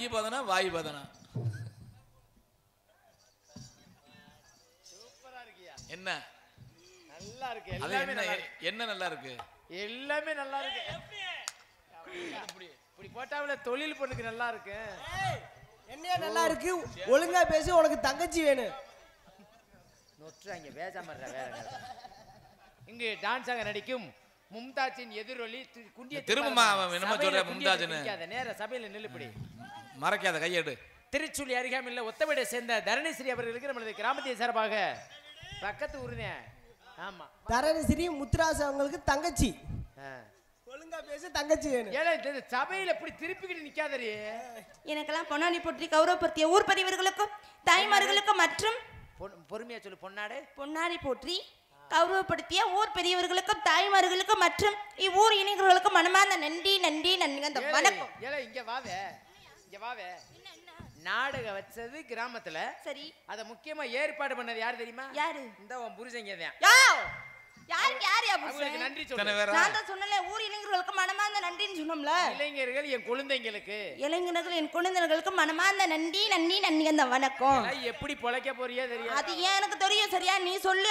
கையை பதனா வாய் பதனா சூப்பரா இருக்கியா? என்ன நல்லா இருக்கு. எல்லாமே நல்லா இருக்கு. என்ன நல்லா இருக்கு? எல்லாமே நல்லா இருக்கு. இப்படி போட்டாவில தொழில் பொண்ணுக்கு நல்லா இருக்கு. என்ன நல்லா இருக்கு? ஒழுங்கா பேசி, உனக்கு தங்கச்சி வேணும். நொற்றாங்க பேசாம வேற. இங்கு டான்ஸாக நடிக்கும் மும்தாஜின் எதிரொலி குண்டிய திரும்ப என்னமோ சொல்ற மும்தாஜ்னு. நேர சபையில நில்லுபடி. மறக்காத கையெடு. திருச்சுழி அருகாமையில் ஒத்தவடை சேர்ந்த தரணிஸ்ரீ அவர்களுக்கு நமது கிராமத்தின் சார்பாக பக்கத்து ஊருனே. ஆமா, தரணிஸ்ரீ முத்துராசு அவங்களுக்கு தங்கச்சி. ஒழுங்கா பேசி, தங்கச்சி வேணும். ஏல இந்த சபையில இப்படி திருப்பிக்கிட்டு நிக்காதரி. எனக்கெல்லாம் பொன்னாடி போற்றி கௌரவப்படுத்திய ஊர் பதிவர்களுக்கும் தாய்மார்களுக்கும் மற்றும் பொறுமையா சொல்லு. பொன்னாடு பொன்னாடி போற்றி கௌரவப்படுத்திய ஊர் பெரியவர்களுக்கும் தாய்மார்களுக்கும் மற்றும் இவ்வூர் இணைகளுக்கும் மனமார்ந்த நன்றி நன்றி நன்றி. அந்த வணக்கம். ஏல இங்க வாவே, இங்க வாவே. நாடகம் வச்சது கிராமத்துல. சரி, அத முக்கியமா ஏற்பாடு பண்ணது யாரு தெரியுமா? யாரு? இந்த உன் புருஷங்க தான். யாருக்கு யாரு? அவங்களுக்கு நன்றி சொல்லு. நான் தான் சொன்னல, ஊர் இளைஞர்களுக்கு மனமார்ந்த நன்றின்னு சொன்னோம்ல. இளைஞர்கள் என் குழந்தைங்களுக்கு, இளைஞர்கள் என் குழந்தைகளுக்கு மனமார்ந்த நன்றி நன்றி நன்றி. அந்த வணக்கம். எப்படி பொழைக்க போறியோ தெரியாது. அது ஏன் எனக்கு தெரியும். சரியா, நீ சொல்லு.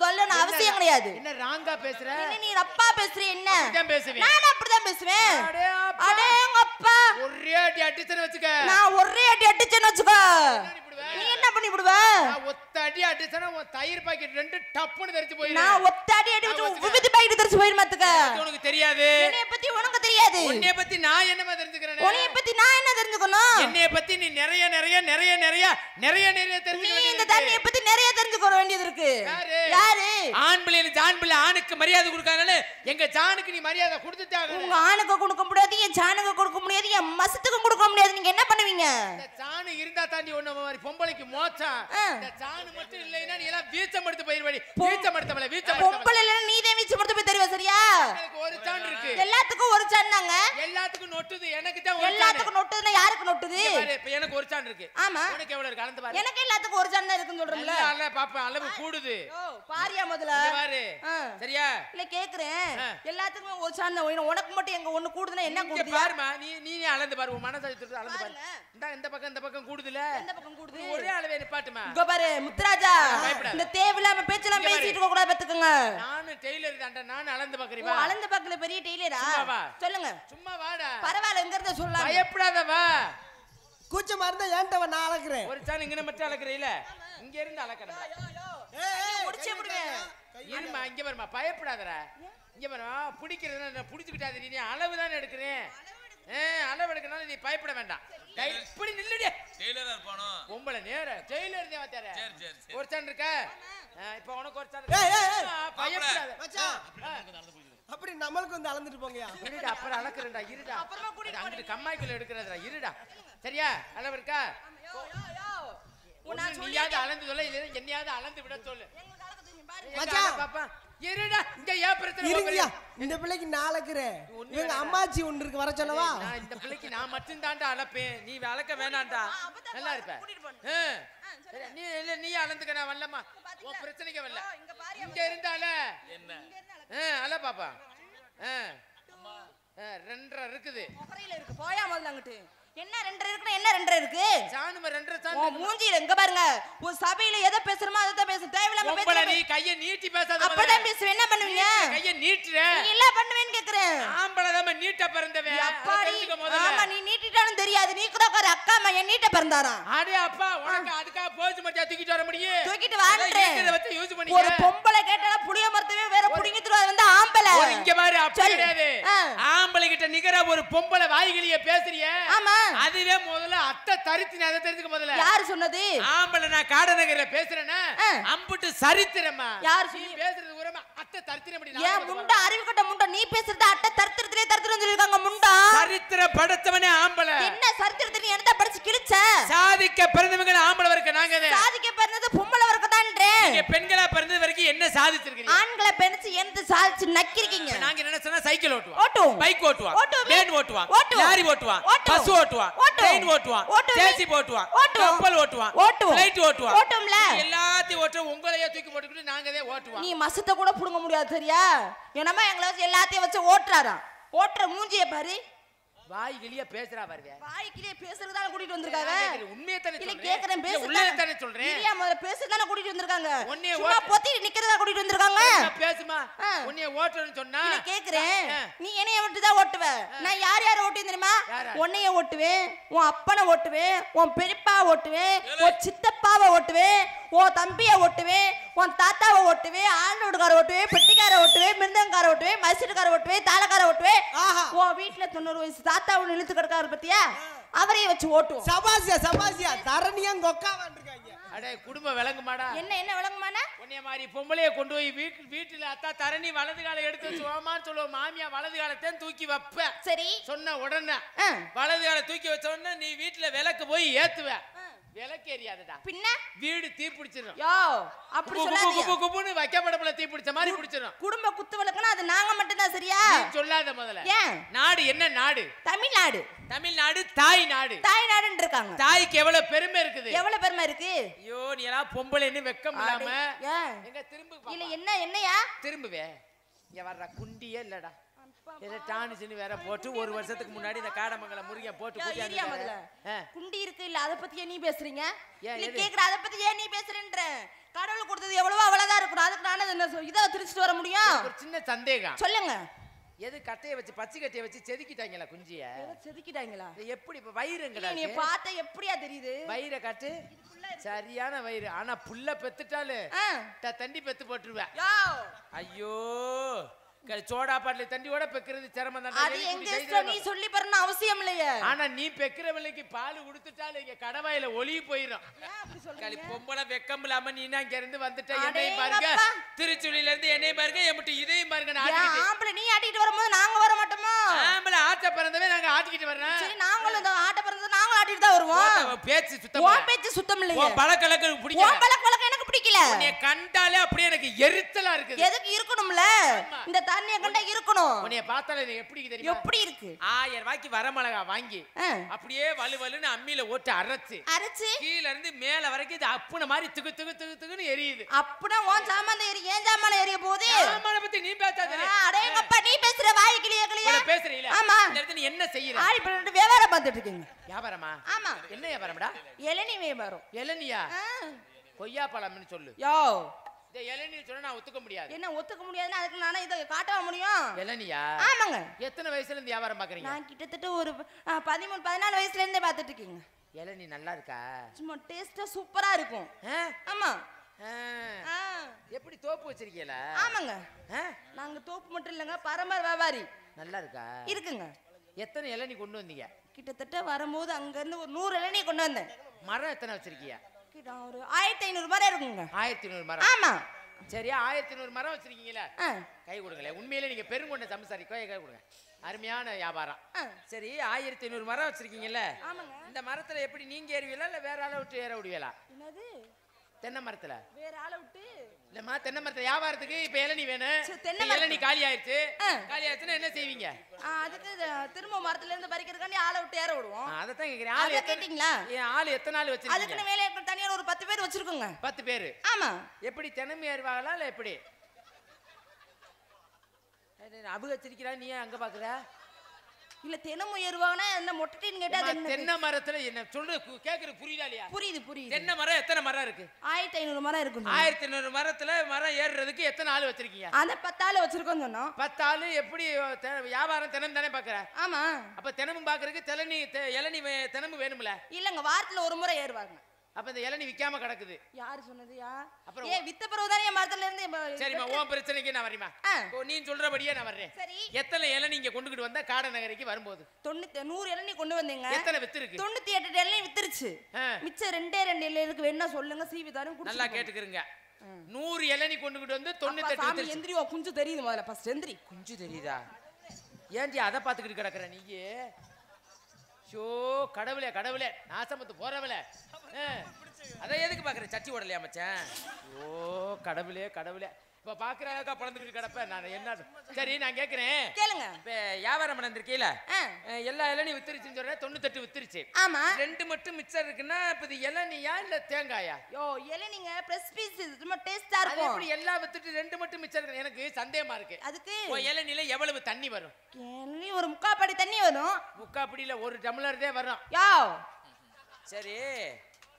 சொல்லணும் அவசியம் கிடையாது. என்ன ராங்கா பேசுற? என்ன நீ ரப்பா பேசுற? என்ன அப்படிதான் பேசுவேன். நான் அப்படிதான் பேசுவேன். அடேங்கப்பா, ஒரே அடி அடிச்சன வச்சுக்க. நான் ஒரே அடி அடிச்சேன்னு வச்சுக்க. நீ என்ன பண்ணி விடுவ? நான் ஒத்த அடி அடிச்சன உன் தயிர் பாக்கெட் ரெண்டு டப்புன்னு தெரிச்சு போயிடு. நான் ஒத்த அடி அடிச்சு விபத்து பாக்கெட் தெரிச்சு போயிடுமாத்துக்க. உனக்கு தெரியாது. என்னைய பத்தி உனக்கு தெரியாது. உன்னைய பத்தி நான் என்னமா தெரிஞ்சுக்கிறேன்? உன்னைய பத்தி நான் என்ன தெரிஞ்சுக்கணும்? என்னைய பத்தி நீ நிறைய நிறைய நிறைய நிறைய நிறைய நிறைய தெரிஞ்சுக்க. நீ இந்த தண்ணிய பத்தி நிறைய தெரிஞ்சுக்க வேண்டியது இருக்கு. யாரு? ஆண் பிள்ளை ஜான் பிள்ளை ஆணுக்கு மரியாதை கொடுக்காங்கன்னு எங்க ஜானுக்கு நீ மரியாதை கொடுத்துட்டாங்க. உங்க ஆணுக்கு கொடுக்க முடியாது, என் ஜானுக்கு கொடுக்க முடியாது, என் மசத்துக்கு கொடுக்க முடியாது. நீங்க என்ன பண்ணுவீங்க? இந்த ஜானு இருந்தா தாண்டி ஒண்ணு மாதிரி பொம்பளைக்கு மோச்சம். இந்த ஜானு மட்டும் இல்லைன்னா நீ எல்லாம் வீச்சம் எடுத்து போயிருவாடி. வீச்சம் எடுத்தவள வீச்சம் பொம்பளை இல்ல நீ தான் வீச்சம் எடுத்து போய் தருவ. சரியா? எனக்கு ஒரு சான் இருக்கு. எல்லாத்துக்கும் ஒரு சான் தாங்க. எல்லாத்துக்கும் நொட்டுது. எனக்கு தான் ஒரு சான். எல்லாத்துக்கும் நொட்டுதுன்னா யாருக்கு நொட்டுது? இப்ப எனக்கு ஒரு சான் இருக்கு. ஆமா, உனக்கு எவ்வளவு இருக்கு? அளந்து பாரு. எனக்கு எல்லாத்துக்கும் ஒரு சான் தான் இருக்குன்னு சொல்றேன்ல. அல்ல பாப்பா, அளவு கூடுது. ஓ, பாரியா முதல்ல பாரு. சரியா? இல்ல கேக்குறேன். எல்லாத்துக்கும் ஒரு சான் தான். உனக்கு மட்டும் எங்க ஒண்ணு கூடுதுன்னா என்ன கூடுது? பாருமா, நீ அளந்து பாரு. உன் மனசை எடுத்து அளந்து பாரு. இந்த பக்கம் கூடுதுல. எந்த பக்கம் கூடுது? ஒரே அளவே நிப்பாட்டுமா. இங்க பாரு முத்துராஜா, இந்த தேவையில்லாம பேச்செல்லாம் பேசிட்டு இருக்க கூடாது பாத்துக்கங்க. நானு டெய்லர் தான்டா. நான் அளந்து பாக்குறேன். ஓ, அளந்து பாக்கல பெரிய டெய்லரா? சொல்லுங்க. சும்மா வாடா. பரவாயில்ல, இங்க இருந்து சொல்லலாம். பயப்படாத வா. கூச்சமா இருந்தா ஏன்டவ நான் அளக்குறேன். ஒரு சான் இங்க மட்டும் அளக்குறீல. இங்க இருந்து அளக்கணும். முடிச்சே விடுவேன். இருமா, இங்க பாருமா. பயப்படாதடா. இங்க பாருமா, பிடிக்கிறதுனா நான் பிடிச்சுக்கிட்டாதே. நீ அளவு தானே எடுக்கிறேன். அளவு எடுக்கனால நீ பயப்பட வேண்டாம். இப்படி நில்லுடி. டெய்லரா இருப்பானோ பொம்பளை நேர டெய்லர் தேவ தேர. சரி சரி. ஒரு சான் இருக்கா? இப்போ உனக்கு ஒரு சான் இருக்கு. பயப்படாத மச்சான். அப்படி நம்மளுக்கு வந்து அளந்துட்டு போங்கயா. இருடா, அப்புறம் அளக்குறேன்டா. இருடா, அப்புறமா கூட்டிட்டு அங்கிட்டு கம்மாய்க்குள்ள எடுக்கிறதுடா. இருடா. சரியா? அளவு இருக்கா? நீயாவது அளந்து சொல்ல, இல்ல என்னையாவது அளந்து விட சொல்லு. மச்சான் பாப்பா இருடா. இங்க ஏன் பிரச்சனை? இருங்கயா, இந்த பிள்ளைக்கு நான் அளக்குறேன். இவங்க அம்மாச்சி ஒன்று இருக்கு, வர சொல்லவா? நான் இந்த பிள்ளைக்கு நான் மட்டும் தான்டா அளப்பேன். நீ அளக்க வேணாம்டா. நல்லா இருப்ப. சரி, நீ அளந்துக்க. நான் வரலம்மா. உன் பிரச்சனைக்கு வரல. இங்க இருந்தால என்ன அல பாப்பா. 2.5 இருக்குது. போயா முதல்ல அங்கிட்டு. என்ன 2 இருக்குன்னா என்ன 2 இருக்கு? சாணும 2 சாணு. ஓ மூஞ்சில இங்க பாருங்க. ஒரு சபையில எதை பேசுறோமோ அத தான் பேசு. தேவையில்லாம பேசு. நீ கைய நீட்டி பேசாத. அப்பதான் பேசுவே. என்ன பண்ணுவீங்க? கைய நீட்ற. நீ என்ன பண்ணுவேன்னு கேக்குறேன். ஆம்பள தான் நீட்ட பிறந்தவே. ஆமா, நீ நீட்டிட்டாலும் தெரியாது. நீ கூட ஒரு அக்கா மகன் நீட்ட பிறந்தாராம். அடே அப்பா, உனக்கு அதுக்கா போச்சு மச்சா தூக்கிட்டு வர முடியும். தூக்கிட்டு வான்றேன். இத வச்சு யூஸ் பண்ணிக்க. ஒரு பொம்பளை கேட்டா புளிய மரத்தவே வேற புடிங்கிட்டு வந்து ஆம்பளை. இங்க பாரு, அப்படி கிடையாது. ஆம்பளை கிட்ட நிகரா ஒரு பொம்பளை வாய்களியே பேசுறியே. ஆமா, அதுவே முதல்ல அத்தை தரித்தினே. அதை தெரிஞ்சுக்க முதல்ல. யார் சொன்னது? ஆம்பளை நான் காடநகர்ல பேசுறேன்னா அம்புட்டு சரித்திரமா. யார் நீ பேசுறது ஊரமா அத்தை தரித்திரம் அப்படி. ஏன் முண்டா அறிவு கட்ட முண்டா நீ பேசுறது அட்டை தரித்திரத்திலே தரித்திரம் சொல்லிருக்காங்க முண்டா. சரித்திர படைத்தவனே ஆம்பளை. என்ன சரித்திரத்தை நீ என்னடா படிச்சு கிழிச்ச? சாதிக்க பிறந்தவங்க ஆம்பளை வர்க்க நாங்க. சாதிக்க பிறந்தது பொம்பளை வர்க்கதான்றேன். நீங்க பெண்களா பிறந்தது வரைக்கும் என்ன சாதிச்சிருக்கீங்க? ஆண்களை பெருச்சு என்ன சாதிச்சு நக்கிருக்கீங்க? நாங்க என்ன சொன்னா சைக்கிள் ஓட்டுவோம், ஓட்டுவோம், பைக் ஓட்டுவோம், ஓட்டுவோம், வேன் ஓட்டுவோம், ஓட்டுவோம், லாரி ஓட்டுவோம், பஸ் ஓட்டுவோம், ட்ரெயின் ஓட்டுவோம், ஜேசி ஓட்டுவோம், கப்பல் ஓட்டுவோம், ஃளைட் ஓட்டுவோம். ஓட்டும்ல எல்லாத்தையும் ஓட்டுவோம். உங்களையே தூக்கி போட்டுக்கிட்டு நாங்கதே ஓட்டுவோம். நீ மசத்தை கூட புடுங்க முடியாது. சரியா? என்னமா எங்களை வச்சு எல்லாத்தையும் வச்சு ஓட்டுறாராம். ஓட்டுற மூஞ்சியை பாரு. வாய் கிளியா பேசுறா பாருங்க. வாய்க்கிலேயே பேசுறதுதான கூட்டிட்டு வந்திருக்காங்க. உண்மையை தானே இல்ல சொல்றேன். கேக்குறேன் இல்ல, பேசுறதா உள்ளதை தானே சொல்றேன். இல்லையா முதல்ல பேசுறதுதான கூட்டிட்டு வந்திருக்காங்க. உன்னைய சும்மா பொத்தி நிக்கிறதா கூட்டிட்டு வந்திருக்காங்க. பேசுமா ஆ. உன்னைய ஓட்டணும்னு சொன்னா இல்ல கேக்குறேன் ஆ. நீ என்னைய விட்டு தான் ஓட்டுவ. நான் யார ஓட்டுவேன் தெரியுமா? யார? உன்னைய ஓட்டுவேன், உன் அப்பனை ஓட்டுவேன், உன் பெரியப்பா ஓட்டுவேன், உன் சித்தப்பாவை ஓட்டுவேன், உன் தம்பிய ஓட்டுவேன், உன் தாத்தாவை ஓட்டுவேன், ஆண்டோடுகார ஓட்டுவேன், பெட்டிக்கார ஓட்டுவேன், மிருந்தங்கார ஓட்டுவேன், மசிட்டுக்கார ஓட்டுவேன், தாளக்கார ஓட்டுவேன். ஆஹா. உன் வீட்டுல 90 வயசு தாத்தா ஒண்ணு இழுத்து கிடக்காரு பத்தியா, அவரையும் வச்சு ஓட்டுவோம். சபாசியா தரணியா கொக்கா வந்துருக்காங்க. அடே குடும்ப விளங்குமாடா. என்ன விளங்குமானா? உன்னைய மாதிரி பொம்பளைய கொண்டு போய் வீட்டுல அத்தா தரணி வலது காலை எடுத்து வச்சு ஓமான்னு சொல்லுவோம். மாமியா வலது காலத்தையும் தூக்கி வைப்ப. சரி சொன்ன உடனே ஆ. வலது காலை தூக்கி வச்ச உடனே நீ வீட்டுல விளக்கு போய் ஏத்துவ. விளக்கு எரியாதுடா. பின்ன வீடு தீ பிடிச்சிடும். யோ அப்படி சொல்லாதீங்க. குப்புன்னு வைக்கப்படப்புல தீ பிடிச்ச மாதிரி பிடிச்சிடும். குடும்ப குத்து விளக்குனா அது நாங்க மட்டும் தான் சரியா? நீ சொல்லாத முதல்ல. ஏன்? நாடு என்ன நாடு? தமிழ்நாடு. தமிழ்நாடு தாய் நாடு. தாய்நாடுன்னு இருக்காங்க. தாய்க்கு எவ்வளவு பெருமை இருக்குது. எவ்வளவு பெருமை இருக்கு. ஐயோ நீ எல்லாம் பொம்பளைன்னு வெக்கம் இல்லாம ஏன்? எங்க திரும்ப இல்ல என்னையா திரும்புவே இங்க வர்ற குண்டியே இல்லடா. இத டானிஸ்னு வேற போட்டு ஒரு வருஷத்துக்கு முன்னாடி இந்த காடமங்கலம் முருகன் போட்டு ஏரியா முதல்ல கூட்டியாந்து. குண்டி இருக்கு இல்ல அத பத்தி நீ பேசுறீங்க? ஏன், இல்ல எது? கேக்குற அத பத்தி ஏன் நீ பேசுறேன்ற? கடவுள் கொடுத்தது எவ்வளவோ அவ்வளவுதான் இருக்கணும். அதுக்கு நானே என்ன இத திருச்சிட்டு வர முடியும்? ஒரு சின்ன சந்தேகம். சொல்லுங்க. எது கட்டைய வச்சு பச்சை கட்டைய வச்சு செதுக்கிட்டாங்களா குஞ்சிய? செதுக்கிட்டாங்களா? இது எப்படி இப்ப வயிறுங்கடா? நீ பார்த்தா எப்படியா தெரியுது? வயிறை காட்டு. சரியான வயிறு. ஆனா புள்ள பெத்துட்டாலு தண்டி பெத்து போட்டுருவேன். யோ ஐயோ சோடா பாட்டில தண்டியோட பெக்கிறது சிரமம் தான். அது எங்க இஷ்டம், நீ சொல்லி பரணும் அவசியம் இல்லையே. ஆனா நீ பெக்கிற விலைக்கு பால் குடுத்துட்டாலே இங்க கடவாயில ஒளி போயிடும். களி பொம்பளை வெக்கம் இல்லாம நீ அங்க இருந்து வந்துட்ட. என்னையும் பாருங்க, திருச்சுழியில இருந்து என்னையும் பாருங்க, எம்பிட்டு இதையும் பாருங்க. ஆம்பளை நீ ஆட்டிட்டு வரும்போது நாங்க வர மாட்டோமா? ஆம்பளை ஆட்ட பிறந்தவே நாங்க ஆட்டிக்கிட்டு வர்றோம். சரி நாங்களும் இந்த ஆட்ட பிறந்தது நாங்களும் ஆட்டிட்டு தான் வருவோம். பேச்சு சுத்தம். உன் பேச்சு சுத்தம் இல்லையே. உன் பழக்கலக்கு பிடிக்கல. உன் பழக்கம் எனக்கு பிடிக்கல. உன்னை கண்டாலே அப்படியே எனக்கு எரிச்சலா இருக்குது. எதுக்கு இருக்கணும்ல? இந்த தண்ணிய கண்டா இருக்கணும். உன்னை பார்த்தாலே எனக்கு எப்படி தெரியுமா? எப்படி இருக்கு? 1000 ரூபாய்க்கு வரமிளகா வாங்கி அப்படியே வலுவலுன்னு அம்மியில ஓட்டு அரைச்சு கீழ இருந்து மேல வரைக்கும் இது அப்புன மாதிரி துகு துகு துகு துகுன்னு எரியுது. அப்பனா உன் சாமான் எரி, ஏன் சாமான் எரிய போகுது? சாமான பத்தி நீ பேசாதே. அடேங்கப்பா நீ பேசுற வாய் கிளிய கிளிய பேசுறீல? ஆமா. இந்த இடத்துல நீ என்ன செய்யற? ஆளி பண்ணிட்டு வியாபாரம் பார்த்துட்டு இருக்கீங்க. வியாபாரமா? ஆமா. என்ன வியாபாரம்டா? இளநீ வியாபாரம். இளநியா? கொய்யா பழம்னு சொல்லு. யோ இந்த இளநீ சொன்னா நான் ஒத்துக்க முடியாது. என்ன ஒத்துக்க முடியாதுன்னா அதுக்கு நானே இத காட்டவா முடியும்? இளநியா? ஆமாங்க. எத்தனை வயசுல இருந்து வியாபாரம் பாக்குறீங்க? நான் கிட்டத்தட்ட ஒரு 13 14 வயசுல இருந்தே பார்த்துட்டு இருக்கீங்க. இளநீ நல்லா இருக்கா? சும்மா டேஸ்டா சூப்பரா இருக்கும். ஆமா. எப்படி தோப்பு வச்சிருக்கீல? ஆமாங்க. நாங்க தோப்பு மட்டும் இல்லங்க, பரம்பரை வியாபாரி. நல்லா இருக்கா? இருக்குங்க. எத்தனை இளநீ கொண்டு வந்தீங்க? கிட்டத்தட்ட வரும்போது அங்க இருந்து ஒரு 100 இளநீ கொண்டு வந்தேன். மரம் எத்தனை வச்சிருக்கீங்க? கிட்ட ஒரு 1500 மரம் இருக்குங்க. 1500 மரம்? ஆமா. சரியா? 1500 மரம் வச்சிருக்கீங்களா? கை கொடுங்களே. உண்மையிலே நீங்க பெருங்கொண்ட சம்சாரி. கை கொடுங்க. அருமையான வியாபாரம். சரி 1500 மரம் வச்சிருக்கீங்கல்ல? ஆமாங்க. இந்த மரத்துல எப்படி நீங்க ஏறுவீங்களா இல்ல வேற ஆளை விட்டு ஏற விடுவீங்களா? என்னது? தென்னை மரத்துல? வேற ஆளை விட்டு இல்லம்மா, தென்னை மரத்துல வியாபாரத்துக்கு இப்ப இளநீ வேணும். தென்னை இளநீ காலி ஆயிடுச்சு. காலி ஆயிடுச்சுன்னா என்ன செய்வீங்க? அதுக்கு திரும்ப மரத்துல இருந்து பறிக்கிறதுக்காண்டி ஆளை விட்டு ஏற விடுவோம். அதத்தான் கேக்குறேன். ஆளு கேட்டீங்களா? ஆளு எத்தனை ஆள் வச்சிருக்கீங்க? அதுக்கு மேலே தனியா ஒரு 10 பேர் வச்சிருக்கோங்க. 10 பேர்? ஆமா. எப்படி தினமும் ஏறுவாங்களா இல்ல எப்படி? அபு வச்சிருக்கிறா, நீ அங்க பாக்குற? இல்ல தினமும் ஏறுவாங்கன்னா என்ன மொட்டைன்னு கேட்டா தென்னை மரத்துல என்ன சொல்றது கேக்குறது புரியுதா இல்லையா? புரியுது புரியுது. தென்னை மரம் எத்தனை மரம் இருக்கு? 1500 மரம் இருக்கு. 1500 மரத்துல மரம் ஏறுறதுக்கு எத்தனை ஆள் வச்சிருக்கீங்க? அந்த 10 ஆள் வச்சிருக்கோம் சொன்னோம். 10 ஆளு எப்படி வியாபாரம் தினம் தானே பாக்குற? ஆமா. அப்ப தினமும் பாக்குறதுக்கு இளநீ தினமும் வேணும்ல? இல்லங்க, வாரத்துல ஒரு முறை ஏறுவாங்க. அப்ப இந்த இளநீ விக்காம கிடக்குது. யாரு சொன்னதுயா? அப்புறம் வித்த பிறகுதானே என் மரத்துல இருந்து. சரிம்மா, உன் பிரச்சனைக்கு நான் வரேம்மா. நீ சொல்றபடியே நான் வர்றேன். சரி. எத்தனை இளநீ இங்க கொண்டுகிட்டு வந்தா காட நகரைக்கு வரும்போது? 100 இளநீ கொண்டு வந்தீங்க. எத்தனை வித்து இருக்கு? 98 இளநீ வித்துருச்சு. மிச்சம் 2 இருக்கு, வேணா சொல்லுங்க, சீவி தரேன். நல்லா கேட்டுக்கிறீங்க. 100 இளநீ கொண்டுகிட்டு வந்து 98 வித்துருச்சு. எந்திரிவா, குஞ்சு தெரியுது முதல்ல. ஃபர்ஸ்ட் எந்திரி. குஞ்சு தெரியுதா? ஏன்டி அதை பாத்துக்கிட்டு கிடக்குற நீயே? ஷோ கடவுளே கடவுளே, நாசமத்து போறவளே, அதை எதுக்கு பாக்குற? சட்டி ஓடலையா மச்சான்? ஓ கடவுளே கடவுளே. இப்ப பாக்குறாக்கா பழந்துக்கிட்டு கிடப்ப நான் என்ன சரி நான் கேக்குறேன் கேளுங்க. இப்ப வியாபாரம் நடந்திருக்கீல எல்லா இளநீ வித்துருச்சுன்னு சொல்றேன் 98 வித்துருச்சு. ஆமா. 2 மட்டும் மிச்சம் இருக்குன்னா இப்ப இது இளநியா இல்ல தேங்காயா? யோ இளநீங்க பிரஸ் பீஸ் ரொம்ப டேஸ்டா அது இருக்கும். எப்படி எல்லாம் வித்துட்டு 2 மட்டும் மிச்சம் இருக்கு? எனக்கு சந்தேகமா இருக்கு. அதுக்கு இளநில எவ்வளவு தண்ணி வரும்? இளநீ ஒரு 3/4 படி தண்ணி வரும். 3/4 படியில 1 டம்ளர் தான் வரும். யோ சரி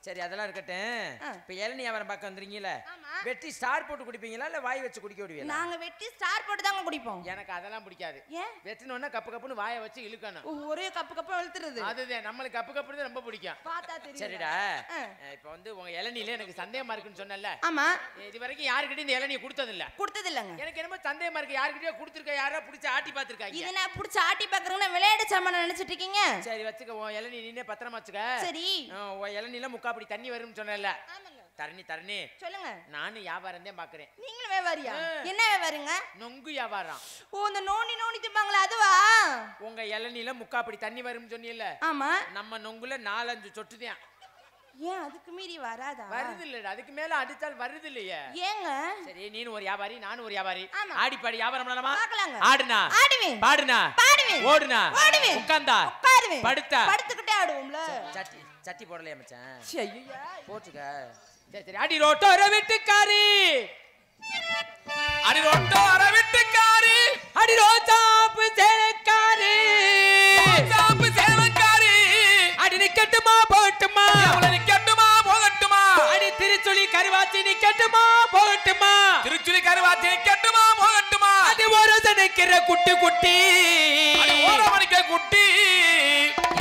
சரி அதெல்லாம் இருக்கட்டும். இப்ப இளநீ வியாபாரம் பார்க்க வந்துறீங்கல, ஆமா. வெட்டி ஸ்டார் போட்டு குடிப்பீங்களா இல்ல வாய் வச்சு குடிக்க விடுவீங்களா? நாங்க வெட்டி ஸ்டார் போட்டு தாங்க குடிப்போம். எனக்கு அதெல்லாம் பிடிக்காது. ஏன்? வெட்டினோன்னா கப்பு கப்புன்னு வாயை வச்சு இழுக்கணும். ஒரே கப்பு வெளுத்துறது. அதுதான் நம்மளுக்கு கப்பு கப்புன்னு ரொம்ப பிடிக்கும். பார்த்தா தெரியும். சரிடா. இப்ப வந்து உங்க இளநீல எனக்கு சந்தேகமா இருக்குன்னு சொன்னல. ஆமா. இது வரைக்கும் யாருக்கிட்ட இந்த இளநீ கொடுத்தது இல்ல. கொடுத்தது இல்லங்க. எனக்கு என்னமோ சந்தேகமா இருக்கு, யாருக்கிட்டயோ கொடுத்துருக்க, யாரா பிடிச்சி ஆட்டி பாத்துருக்காங்க. இது நான் புடிச்சு ஆட்டி பாக்குறேன்னா விளையாட்டு சாமான நினைச்சிட்டு இருக்கீங்க. சரி வச்சுக்க, உன் இளநீ நீனே பத்திரமா வச்சுக்க. சரி. உன் இளநீல 3/4 படி தண்ணி வரும்னு சொன்னல. ஆமாங்க. தரணி சொல்லுங்க. நானும் வியாபாரம் தான் பாக்குறேன். நீங்களும் வியாபாரியா? என்ன வியாபாரிங்க? நொங்கு வியாபாரம். ஓ இந்த நோண்டி திம்பாங்களா அதுவா? உங்க இளநீல 3/4 படி தண்ணி வரும்னு சொன்னீல்ல. ஆமா. நம்ம நொங்குல 4-5 சொட்டு தான். ஏன் அதுக்கு மீறி வராதா? வருது இல்ல, அதுக்கு மேல அடிச்சால் வருது இல்லையே. ஏங்க? சரி நீனு ஒரு வியாபாரி நானும் ஒரு வியாபாரி. ஆமா. ஆடி பாடி வியாபாரம் பண்ணலாமா? பார்க்கலாங்க. ஆடுனா ஆடுவேன். பாடுனா பாடுவேன். ஓடுனா ஓடுவேன். உட்கார்ந்தா உட்காருவேன். படுத்தா படுத்துக்கிட்டே ஆடுவோம்ல. சட்டி போடலையா மச்சான்? ஐயா போட்டுக்க. சரி சரி. அடி ரோட்டோர வீட்டுக்காரி, அடி ரொட்டோர வீட்டுக்காரி, அடி ரோஜாப்பு சேலக்காரி, ரோஜாப்பு சேவக்காரி, அடி நிக்கட்டுமா போட்டுமா, அவளை நிக்கட்டுமா போகட்டுமா, அடி திருச்சுழி கருவாச்சி நிக்கட்டுமா போகட்டுமா, திருச்சுழி கருவாச்சி நிக்கட்டுமா போகட்டுமா, அடி ஒரு நிக்கிற குட்டி குட்டி, அடி ஓரமணிக்க குட்டி,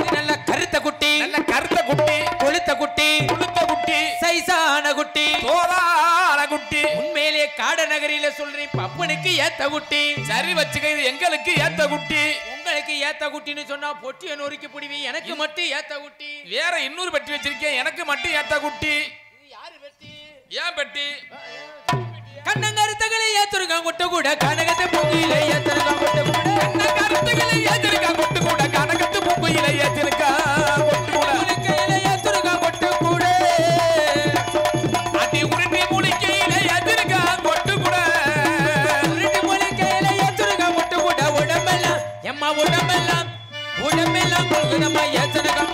இது நல்ல கருத்த குட்டி, நல்ல கருத்த குட்டி, கொளுத்த குட்டி, குளுத்த குட்டி, சைசான குட்டி, தோலான குட்டி. உண்மையிலே காட நகரில சொல்றேன் பப்பனுக்கு ஏத்த குட்டி. சரி வச்சுக்க, இது எங்களுக்கு ஏத்த குட்டி. உங்களுக்கு ஏத்த குட்டின்னு சொன்னா பொட்டிய நொறுக்கி பிடிவி, எனக்கு மட்டும் ஏத்த குட்டி. வேற இன்னொரு பெட்டி வச்சிருக்கேன், எனக்கு மட்டும் ஏத்த குட்டி. இது யாரு பெட்டி? ஏன் பெட்டி? கண்ணங்கருத்தகளை ஏத்துருக்கான் கொட்ட கூட கனகத்தை பொங்கியில ஏத்துருக்கான் கொட்ட கூட, என்ன கருத்துக்களை ஏத்திருக்கா கொட்டு கூட, கனகத்து பூங்குயில ஏத்திருக்கா கொட்டு கூட, முழுக்கையில ஏத்துருக்கான் கொட்ட கூட, அடி உருட்டி முழிக்கையில ஏத்திருக்கா கொட்டு கூட, உருட்டி முழுக்கையில ஏத்துருக்கான் கொட்ட கூட, உடம்பெல்லாம் எம்மா உடம்பெல்லாம் முழுகுதம்மா ஏத்துருக்கான்.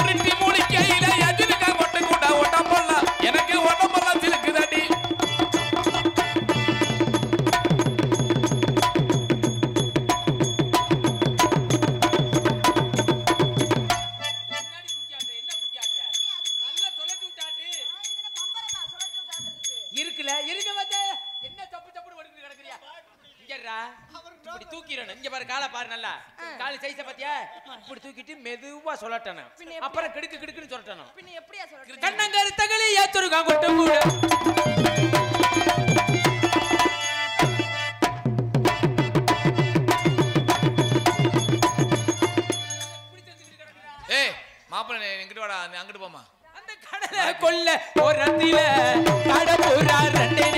உருட்டி முழிக்கையில ஏத்திருக்கா கொட்டு கூட, உடம்பெல்லாம் எனக்கு உடம்பெல்லாம் சிலுக்குதாடி. இருக்குல இருக்க வந்து என்ன தப்பு தப்புன்னு வடுக்கிட்டு கிடக்குறியா? இங்கடா இப்படி தூக்கிரணும். இங்க பாரு காலை பாரு, நல்லா கால் சைஸ பாத்தியா? இப்படி தூக்கிட்டு மெதுவா சொல்லட்டணும், அப்புறம் கிடுக்கு கிடுக்குன்னு சொல்லட்டணும். பின்ன எப்படியா சொல்றது? கண்ணங்கருத்தகளே ஏத்துருக்கான் கொட்ட கூட, ஏய் மாப்பிள்ளை எங்கிட்டு வாடா, நீ அங்கிட்டு போமா. அந்த கடலை கொல்ல ஓரத்தில கடப்புறா ரெண்டே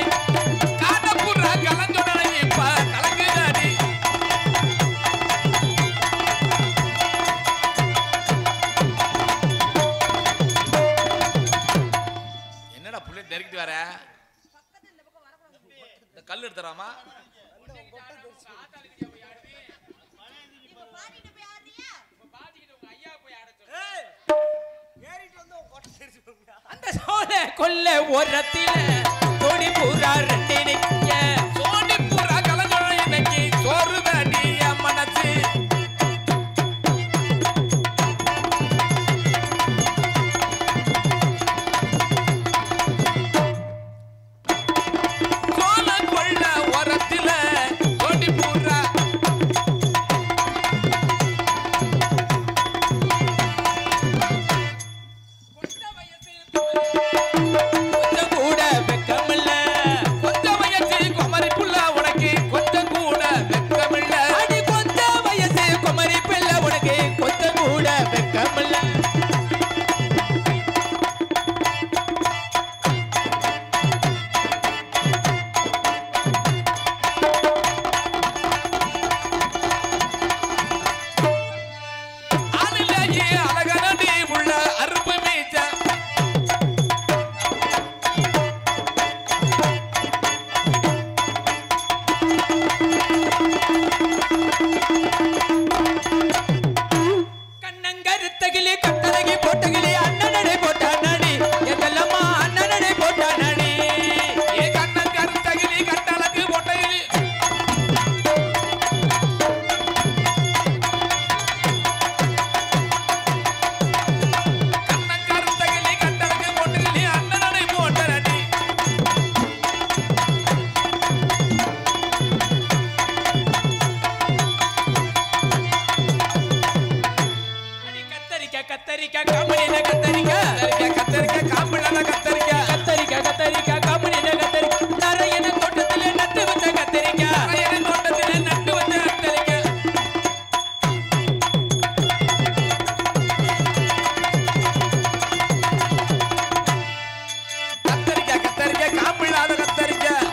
காட்டப்புறா கலஞ்சோடனை இப்ப கலங்குதாடி. என்னடா புள்ளை நெருக்கிட்டு வர? இந்த கல் எடுத்துறாமா? அந்த சோழ கொல்ல ஓரத்தில கொடி பூரா ரெண்டே நிக்க, சோடி புறா கலஞ்சோட இன்னைக்கு சோறுதாடி என் மனசு. சோழ கொள்ள ஓரத்தில சோடி புறா கொஞ்சம் கூட வெக்கமில்ல, கொத்த காம்பனின கத்தரிக்காய் கத்தரிக்காய் காம்பனின கத்தரிக்காய் கத்தரிக்காய் காம்பனின கத்தரிக்காய் நரையன தோட்டத்திலே நட்டு வச்ச கத்தரிக்காய் நரையன தோட்டத்திலே நட்டு வச்ச கத்தரிக்காய் கத்தரிக்காய் காம்பிடாத கத்தரிக்காய்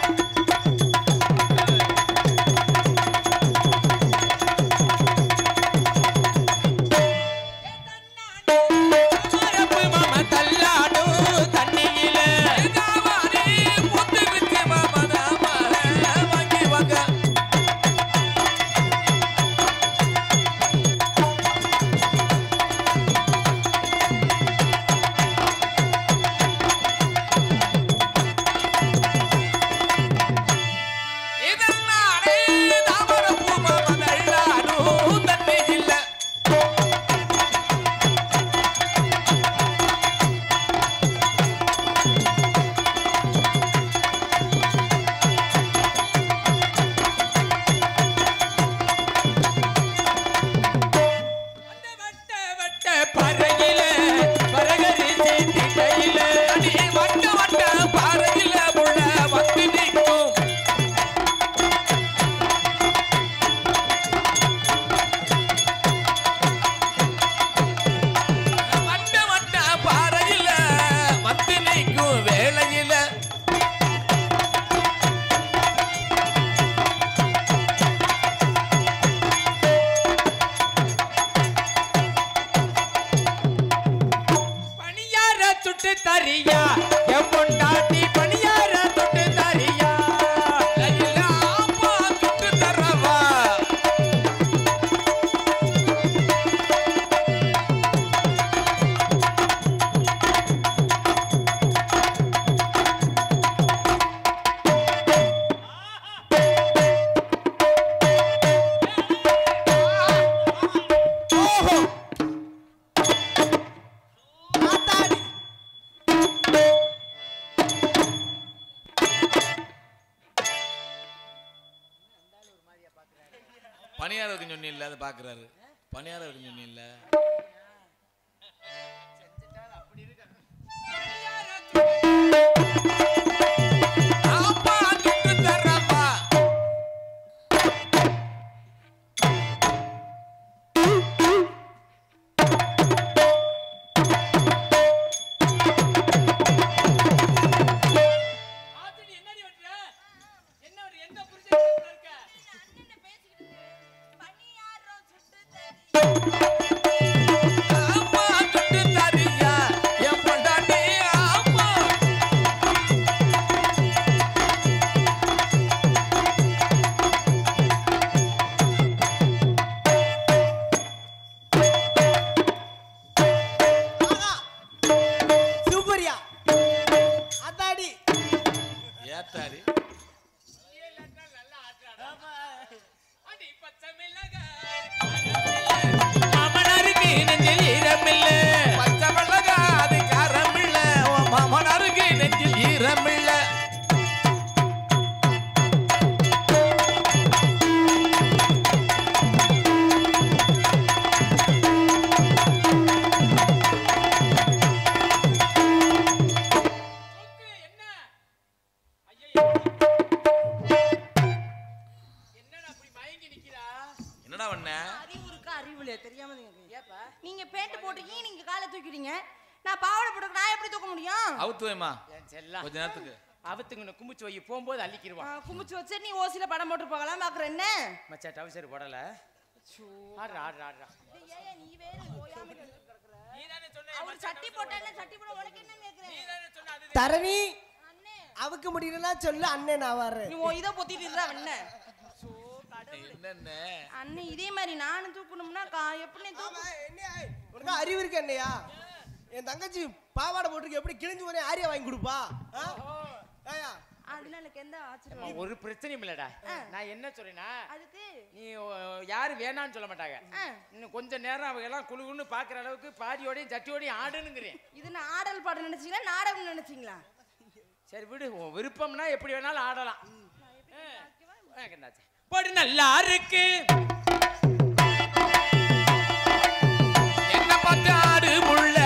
தரியா என் பொண்டாட்டி பணியார தொட்டு தரியா அப்பா தொட்டு தரவா பணியார இருக்கு சொன்னி இல்ல அதை பாக்குறாரு பணியார இருக்கு சொன்னி இல்ல அப்பா தொட்டு தரப்பா நீங்க பேண்ட் போட்டுக்கீங்க நீங்க காலை தூக்கிடுங்க நான் பாவாடை போட்டு நான் எப்படி தூக்க முடியும் அவுத்துவேமா செல்லம் கொஞ்ச நேரத்துக்கு அவத்துங்க குமிச்சு வை போகும்போது அள்ளிக்கிடுவான் குமிச்சு வச்சு நீ ஓசில படம் போட்டு போகலாம் பாக்குற என்ன மச்சா டவுசர் போடல ஆடுறா ஆடுறா ஆடுறா நீ வேற ஓயாம கிடக்குற நீதானே சொன்ன அவர் சட்டி போட்டானே சட்டி போட உனக்கு என்ன கேக்குறேன் நீதானே சொன்ன அது தரணி அண்ணே அவுக்க முடியலனா சொல்லு அண்ணே நான் வரேன் நீ இத பொத்திட்டு இருக்கற என்ன என்னென்ன அண்ணே இதே மாதிரி நானும் தூக்கணும்னா எப்படி தூக்கு உனக்கு அறிவு இருக்கு என்னையா என் தங்கச்சி பாவாடை போட்டுருக்கு எப்படி கிழிஞ்சு போனே ஆரியா வாங்கி கொடுப்பா அதனால எனக்கு எந்த ஆச்சரியம் ஒரு பிரச்சனையும் இல்லடா நான் என்ன சொல்றேன்னா அதுக்கு நீ யாரு வேணான்னு சொல்ல மாட்டாங்க இன்னும் கொஞ்ச நேரம் அவங்க எல்லாம் குழுகுன்னு பாக்குற அளவுக்கு பாடியோடையும் சட்டியோடையும் ஆடுனுங்கிறேன் இது நான் ஆடல் பாடம் நினைச்சீங்களா நாடகம் நினைச்சீங்களா சரி விடு உன் விருப்பம்னா எப்படி வேணாலும் ஆடலாம் போடு நல்லா இருக்கு என்ன பார்த்து ஆடு முள்ள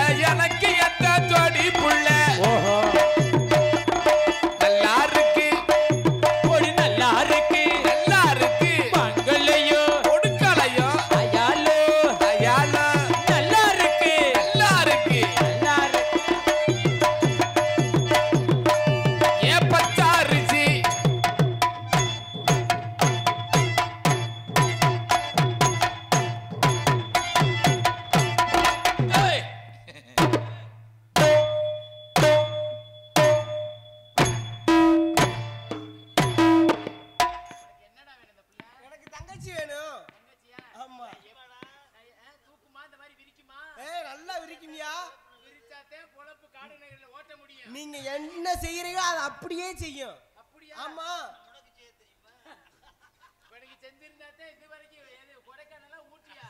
நீங்க என்ன செய்யறீங்க அது அப்படியே செய்யும். ஆமா செஞ்சிருந்தாத்தே இது வரைக்கும் கொடைக்கானல் ஊட்டியா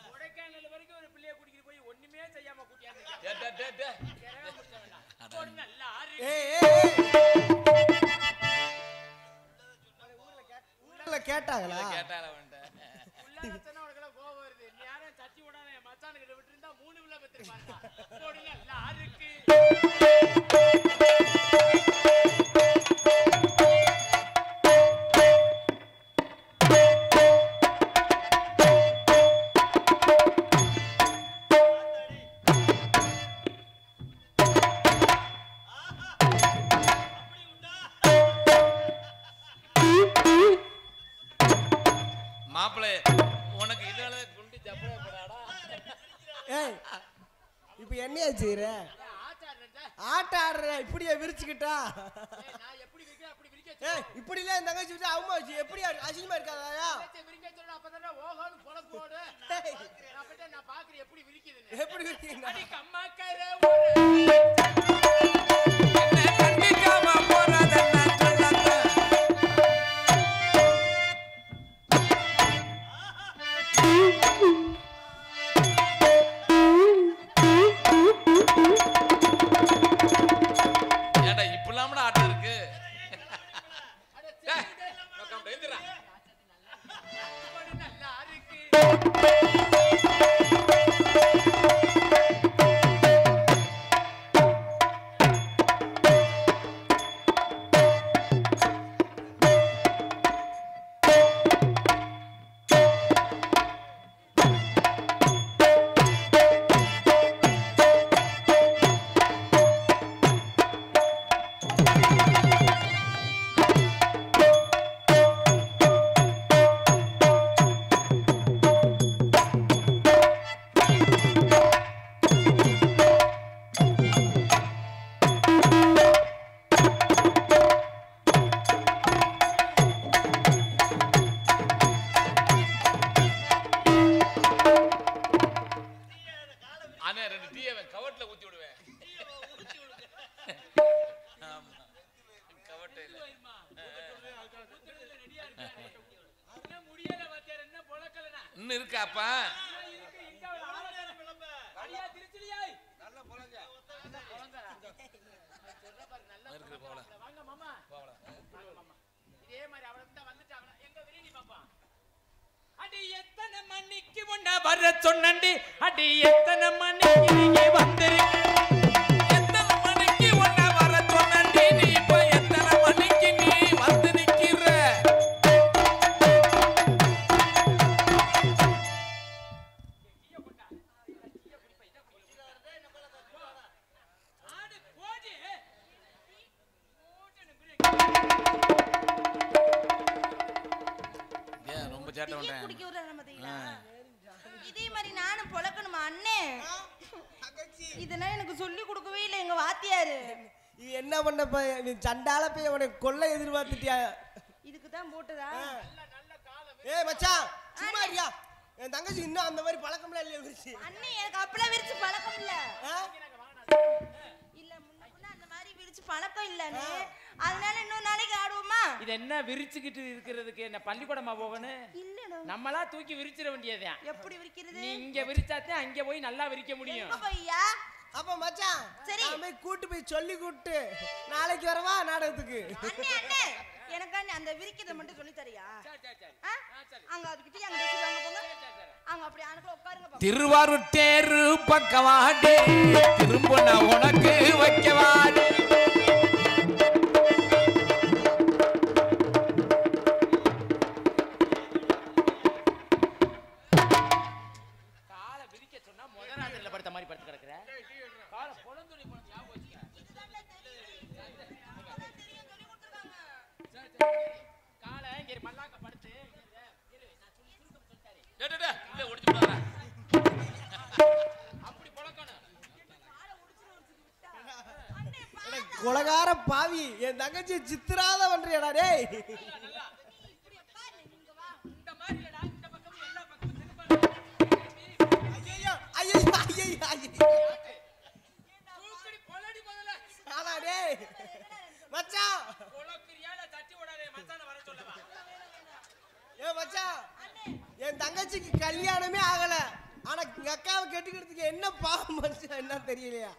கொடைக்கானல் வரைக்கும் ஒரு பிள்ளைய கூட்டிட்டு போய் ஒண்ணுமே செய்யாம கூட்டியாந்து கேட்டாங்களா? கோவம் வருது. யாரும் தட்டி விடாத என் மச்சானுக்கிட்ட விட்டு இருந்தா 3 விழா பெற்றிருப்பாங்க. மாப்பிளே உனக்கு இதனால குண்டி ஜப்பட போறாடா. ஏய் இப்போ என்னையா செய்யற? ஆட்ட ஆடுற இப்படியே விரிச்சுக்கிட்டா? நான் எப்படி விரிக்கிறேன் அப்படி விரிக்க. ஏய் இப்படிலாம் இந்த தங்கச்சி விட்டு அவமா எப்படி அசிங்கமா இருக்காதா? விரிக்க சொல்ற அப்பதான் ஓஹோன்னு பொளப்பு ஓடு. நான் பாக்குறேன் எப்படி விரிக்குதுன்னு. எப்படி விரிக்கீங்க? அடி கம்மாக்கற என்ன கண்டிக்காம போறதெல்லாம் சொல்லாத. ஏண்டா இப்பலாம்டா ஆட்டம் இருக்கு. நல்லா இருக்கு. அண்ணே 2 டீ அவன் கவர்ட்ல ஊத்தி விடுவேன். ஆமா கவர்ட்ல இல்ல. என்ன முடியல வாத்தியார் என்ன பொளக்கலனா. இன்னும் இருக்காப்பா? இங்க ஒரு ஆளதான விளம்ப. அடியா திருச்சிலியாய். நல்ல பொளங்க. நல்ல பொளங்க. சொல்ற பாரு நல்ல இருக்கு போல. வாங்க மாமா. போல. வாங்க மாமா. இதே மாதிரி அவள தான் வந்துட்டு அவள எங்க விரினி பாப்பா. அடி எத்தனை மணிக்கு முன்ன வர சொன்னண்டி. அடி எத்தனை மணிக்கு நீ வந்திருக்க. எத்தனை மணிக்கு உன்னை வர சொன்னேன்டி. நீ இப்ப எத்தனை மணிக்கு நீ வந்து நிக்கிற? ஆடு போடி. ஏன் ரொம்ப சேட்டை டீ பண்றேன்? குடிக்க விடுறாங்க பாத்தீங்களா? இதே மாதிரி நானும் பொழக்கணுமா அண்ணே? தங்கச்சி இதெல்லாம் எனக்கு சொல்லி கொடுக்கவே இல்லை எங்க வாத்தியாரு. இது என்ன பண்ணப்ப நீ சண்டால போய் அவனை கொல்ல எதிர்பார்த்துட்டியா? இதுக்கு தான் போட்டதா? ஏய் மச்சான் சும்மா இருயா. என் தங்கச்சி இன்னும் அந்த மாதிரி பழக்கம்லாம் இல்லையா விரிச்சு? அண்ணே எனக்கு அப்பளம் விரிச்சு பழக்கம் இல்ல. ஆ? இல்ல முன்ன அந்த மாதிரி விரிச்சு பழக்கம் இல்லனே. அதனால இன்னொரு நாளைக்கு ஆடுவோமா? இது என்ன விரிச்சுக்கிட்டு இருக்கிறதுக்கு என்ன பள்ளிக்கூடமா போகணும்? இல்லடா. நம்மளா தூக்கி விரிச்சிட வேண்டியதுதான். எப்படி விரிக்கிறது? நீ இங்க விரிச்சாத்தே அங்க போய் நல்லா விரிக்க முடியும். எங்க போய்யா? அப்ப மச்சான் சரி. நாம கூட்டி போய் சொல்லி கூட்டு நாளைக்கு வரவா நாடகத்துக்கு? அண்ணே அண்ணே எனக்கு அந்த விரிக்கிறத மட்டும் சொல்லி தரியா? ஆ? அங்க அதுக்கிட்ட அங்க சொல்லுவாங்க போங்க. அங்க அப்படி அனுப்ப உட்காருங்க பாப்பா. திருவாரூர் தேரு பக்கவாடி திரும்ப நான் உனக்கு வைக்கவாடி. காலை விரிக்க சொன்னா முதலாளில படுத்த மாதிரி படுத்து கிடக்குற. காலை பொளந்துடி போன ஞாபகம் வச்சுக்க. காலை இங்க மல்லாக்க படுத்து இரு நான் சொல்லி சுருக்கம் சொல்லிட்டாரு. டேய் இல்ல ஒடிச்சு போறா. அப்படி பொளக்கணும். கொலகார பாவி என் தங்கச்சி சித்திராத பண்றியடா டேய். இந்த மாதிரி இல்லடா இந்த பக்கம் எல்லா பக்கமும் திரும்ப. ஐயோ ஐயோ ஐயோ ஐயோ. அடிக்கிறதுக்கு என்ன பாவம் மனுஷன் என்ன தெரியலையா?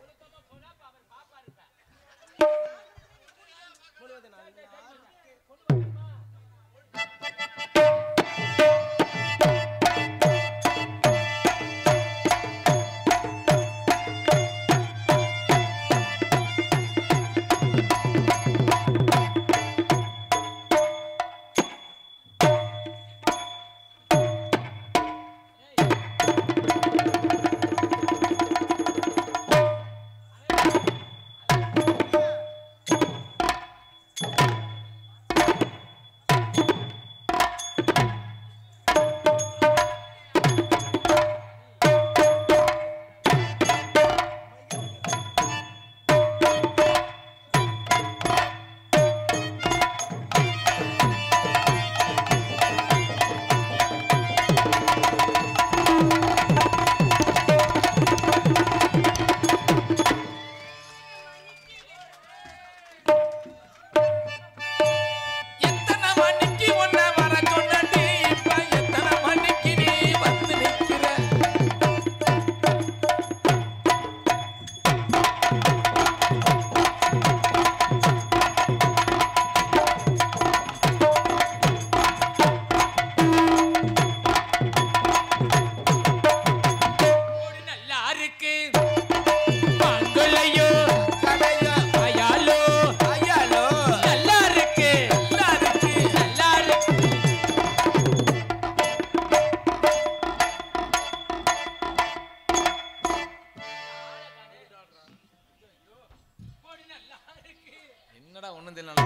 என்னடா ஒண்ணும் தெரியல.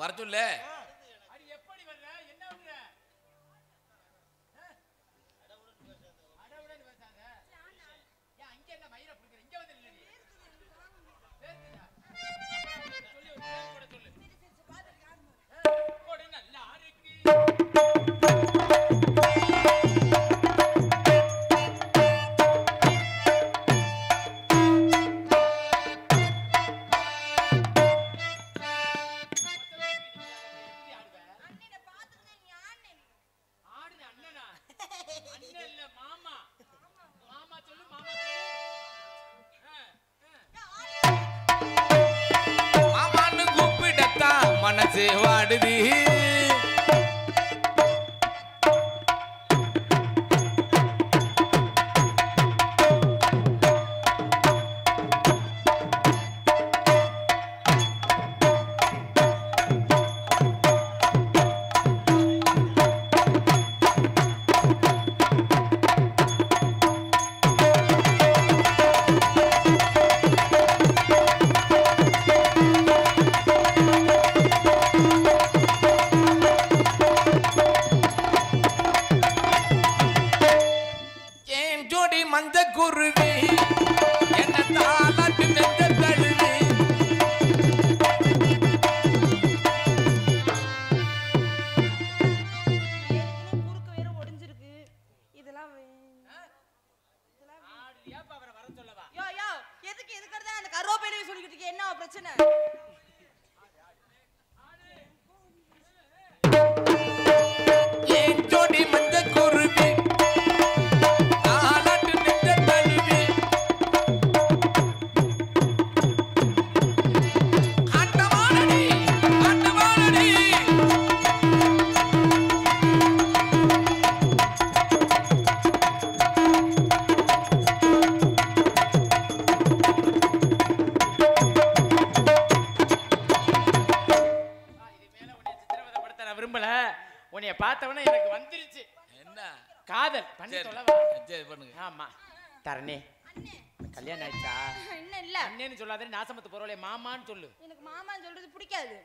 வர சொல்லு. மாமான்னு கூப்பிடத்தான் மனசு வாடுது. மஞ்ச குருவி என்ன தாளாட்டு நெஞ்ச தழுவி. குறுக்கு வேற ஒடிஞ்சிருக்கு. இதெல்லாம் யோ யோ எதுக்கு எதுக்கறதா அந்த கரோபையில சொல்லிக்கிட்டு இருக்கீங்க? என்ன பிரச்சனை? ஏன் ஜோடி மஞ்ச குருவி விரும்பல. உன்னைய பார்த்தவன எனக்கு வந்துருச்சு என்ன காதல். பண்ணி சொல்லவா? சரி பண்ணுங்க. ஆமா தரணி கல்யாணம் ஆயிடுச்சா? இன்னும் இல்ல. அண்ணேன்னு சொல்லாத, நாசமத்து போறவளே மாமான்னு சொல்லு. எனக்கு மாமான்னு சொல்றது பிடிக்காது.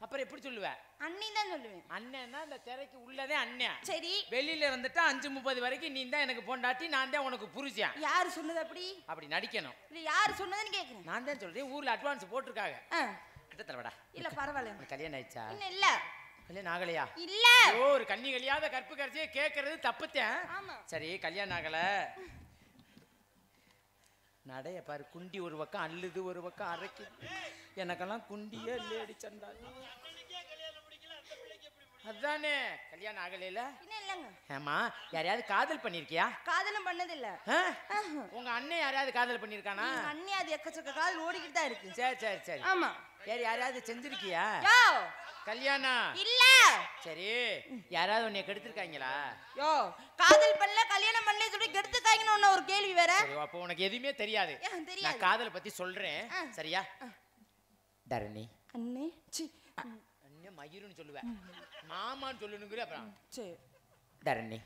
அப்புறம் எப்படி சொல்லுவ? அண்ணன் தான் சொல்லுவேன். அண்ணன்னா இந்த திரைக்கு உள்ளதே அண்ணன். சரி வெளியில வந்துட்டா 5:30 வரைக்கும் நீ தான் எனக்கு பொண்டாட்டி, நான் தான் உனக்கு புருஷன். யாரு சொன்னது அப்படி? அப்படி நடிக்கணும். இல்ல யாரு சொன்னதுன்னு கேக்குறேன். நான் தான் சொல்றேன், ஊர்ல அட்வான்ஸ் போட்டிருக்காங்க. கிட்ட தரடா. இல்ல பரவாயில்ல. கல்யாணம் ஆயிடுச்சா? இன்னும் இல்ல. கல்யாணம் ஆகலையா? இல்ல. ஓ ஒரு கண்ணி கலியாத கற்பு கரைச்சியே கேட்கறது தப்புத்தேன். ஆமா. சரி கல்யாணம் ஆகல. நடைய பாரு, குண்டி ஒரு பக்கம் அள்ளுது, ஒரு பக்கம் அரைக்குது. எனக்கெல்லாம் குண்டியே இல்லையடி சண்டா. அதானே கல்யாணம் ஆகலைல இன்னும் இல்லைங்க. ஏமா யாரையாவது காதல் பண்ணிருக்கியா? காதலும் பண்ணது இல்ல. உங்க அண்ணன் யாரையாவது காதல் பண்ணிருக்கானா? அண்ணி அது எக்கச்சக்க காதல் ஓடிக்கிட்டு தான் இருக்கு. சரி சரி சரி. ஆமா. சரி யாரையாவது செஞ்சிருக்கியா யோ கல்யாணம்? இல்ல. சரி யாராவது உன்னை கெடுத்திருக்காங்களா? யோ காதல் பண்ணல கல்யாணம் பண்ணல சொல்லி கெடுத்துக்காங்கன்னு ஒரு கேள்வி வேற. சரி அப்போ உனக்கு எதுவுமே தெரியாது. நான் காதலை பத்தி சொல்றேன் சரியா? தரணி அண்ணே சி அண்ணே மயிருன்னு சொல்லுவேன், மாமான்னு சொல்லணுங்கிற. அப்புறம் சரி தரணி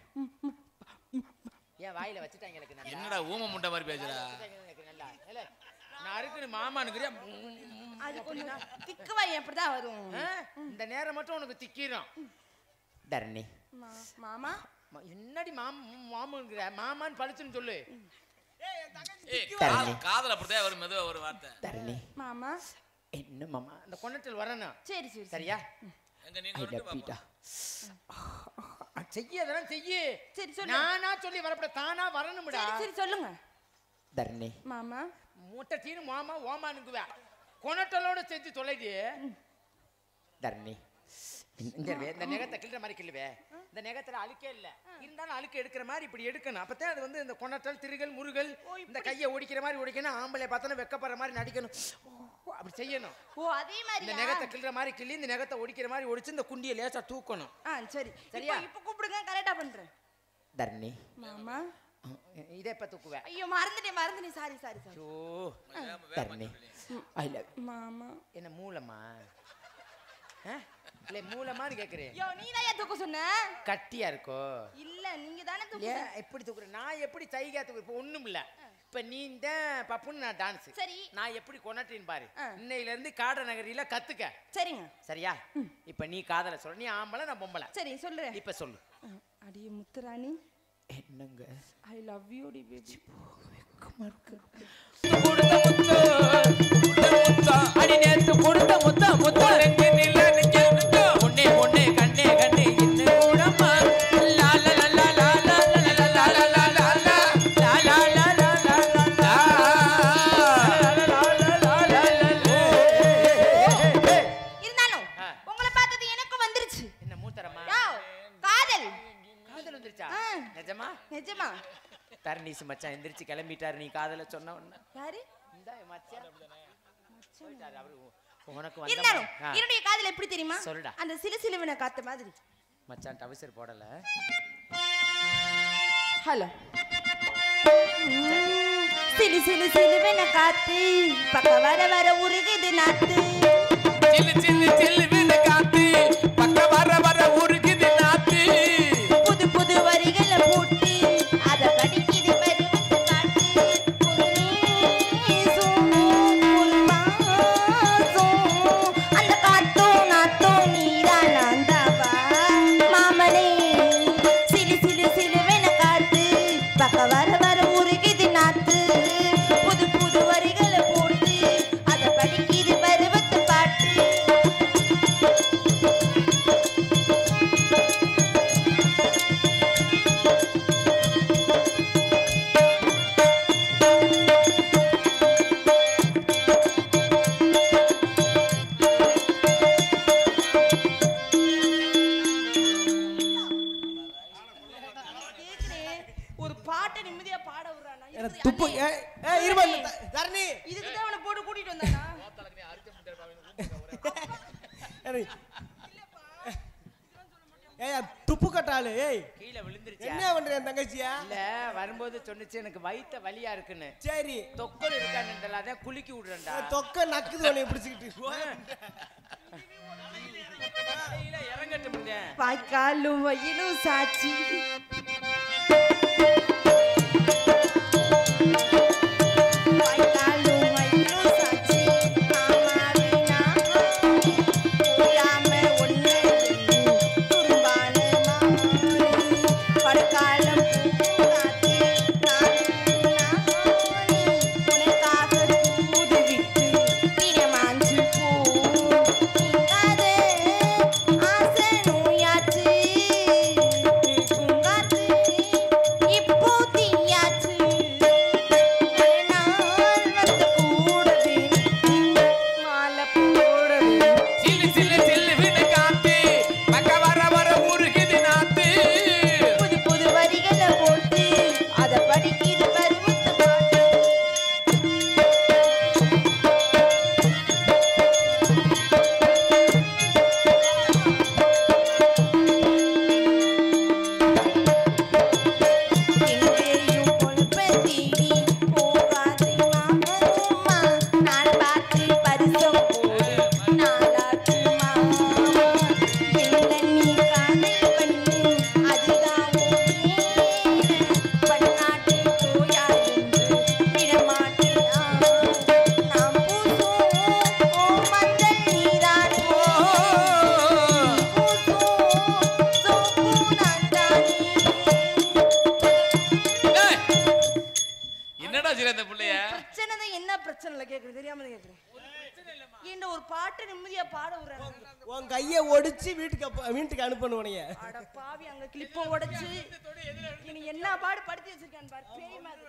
ஏன் வாயில வச்சுட்டாங்க எனக்கு நல்லா. என்னடா ஊம முண்டை மாதிரி பேசுறா? நல்லா இல்ல நான் இருக்குன்னு மாமானுங்கிறியா? அது கொஞ்சம் திக்குவாய் எப்படிதான் வரும். இந்த நேரம் மட்டும் உனக்கு திக்கிரும். தரணி மாமா என்னடி மாமாங்கிற? மாமான்னு பழிச்சுன்னு சொல்லு. காதல் அப்படிதான் வரும், மெதுவா ஒரு வார்த்தை. தரணி மாமா என்ன மாமா அந்த கொன்னத்தில் வரணும். சரி சரி சரியா? எங்க நீங்க செய்யதெல்லாம் செய்யு. சரி சொல்லு. நானா சொல்லி வரப்பட தானா வரணும்டா. சரி சரி சொல்லுங்க. தரணி மாமா மூட்டை தீனு மாமா ஓமானுக்குவ கொனட்டலோட செஞ்சு தொலைடி. தரணி இந்த நெகத்தை கிள்ற மாதிரி கிள்ளுவே. இந்த நெகத்துல அழுக்கே இல்ல, இருந்தாலும் அழுக்கு எடுக்கிற மாதிரி இப்படி எடுக்கணும். அப்பதான் அது வந்து இந்த கொனட்டல் திருகல் முருகல் இந்த கையை ஒடிக்கிற மாதிரி ஒடிக்கணும். ஆம்பளை பார்த்தோன்னா வெக்கப்படுற மாதிரி நடிக்கணும். அப்படி செய்யணும். ஓ அதே மாதிரி இந்த நெகத்தை கிள்ற மாதிரி கிள்ளி இந்த நெகத்தை ஒடிக்கிற மாதிரி ஒடிச்சு இந்த குண்டியை லேசா தூக்கணும். சரி சரியா? இப்ப கூப்பிடுங்க கரெக்டா பண்றேன். தரணி மாமா இதே இப்ப தூக்குவேன். ஐயோ மறந்துட்டேன் sorry sorry sorry. Oh Dharani I love மாமா என்ன மூலமா? இல்ல மூலமான்னு கேக்குறேன். யோ நீ தான் தூக்க சொன்ன. கட்டியா இருக்கோ? இல்ல நீங்க தானே தூக்க. ஏன் எப்படி தூக்குற? நான் எப்படி சைகா தூக்குற? இப்ப ஒண்ணும் இல்ல. இப்ப நீ இந்த பப்புன்னு நான் டான்ஸ். சரி நான் எப்படி கொனட்டின்னு பாரு. இன்னையில இருந்து காட நகரில கத்துக்க. சரிங்க. சரியா? இப்ப நீ காதல சொல்ற. நீ ஆம்பளை நான் பொம்பளை. சரி சொல்றேன். இப்ப சொல்லு. அடியே முத்துராணி என்னங்க? ஐ லவ் யூ டி பேபி. அடி நேத்து கொடுத்த முத்தா முத்தா பொண்ணே பொண்ணே கண்ணே கண்ணே என்ன கூடமா லா லா லா லா லா லா லா லா லா லா லா லா லா லா லா இருந்தாலும் உங்களை பார்த்தது எனக்கு வந்துருச்சு. என்ன மூத்தரமா? காதல் காதல் வந்துருச்சா? நிஜமா? நிஜமா. தரணீஸ் மச்சான் எந்திரிச்சு கிளம்பிட்டாரு. நீ காதல சொன்ன உடனே யாரு? இந்த மச்சான் போயிட்டாரு. அவரு உனக்கு இருந்தாலும் வந்த என்னுடைய காதல் எப்படி தெரியுமா? சொல்லுடா. அந்த சிலுசிலுவன காத்த மாதிரி. மச்சான் டவுசர் போடல. ஹலோ சிலு சிலு சிலுவன காத்து பக்க வர வர உருகுது நாத்து. சில்லு சில்லு சில்லுவின காத்து பக்க வர வர உருகுது நாத்து. புது புது வரிகளை போட்டு அத படிக்குது பருவத்து பாட்டு. ஒரு மாசம் அந்த காத்தும் நாத்தும் நீதான் நான்தாவா மாமனே. சிலு சிலு சிலுவன காத்து பக்க வர வர உருகுது நாத்து. புது புது வரிகளை போட்டு அத படிக்குது பருவத்து பாட்டு. ஒரு பாட்டை நிம்மதியா பாட விடுறானா? எனக்கு துப்பு இருமா தரணி இதுக்கு தான் அவனை போட்டு கூட்டிட்டு வந்தானா? ஏய் துப்பு கட்டாளு. ஏய் கீழே விழுந்துருச்சு. என்ன பண்ற என் தங்கச்சியா? இல்ல வரும்போது சொன்னிச்சு எனக்கு வயித்த வலியா இருக்குன்னு. சரி தொக்கல் இருக்கான்னு அதான் குலுக்கி விடுறேன்டா. தொக்க நக்குது உன்னை பிடிச்சிக்கிட்டு. இறங்கட்டு முடியேன். வாய்க்காலும் வயலும் சாட்சி வாய்க்காலும் வயலும் சாட்சி மாமாவினா போயாம ஒண்ணு துரும்பான மாமி படுக்காலம் பூங்காத்து நானி உனக்காக தூது விட்டு தினமாஞ்சு போ நீங்காதே ஆசை நோயாச்சு பூங்காத்து இப்போ என்னடா செய்ற அந்த புள்ளைய பிரச்சனை தான் என்ன பிரச்சனை இல்ல கேக்குறது தெரியாம கேக்குறேன் இந்த ஒரு பாட்டு நிம்மதியா பாட விடுறாங்க உன் கையை ஒடிச்சு வீட்டுக்கு அனுப்பணும் உனைய அட பாவி அங்க கிளிப்பும் உடைச்சு நீ என்ன பாடு படுத்தி வச்சிருக்கான்னு பாரு பேய் மாதிரி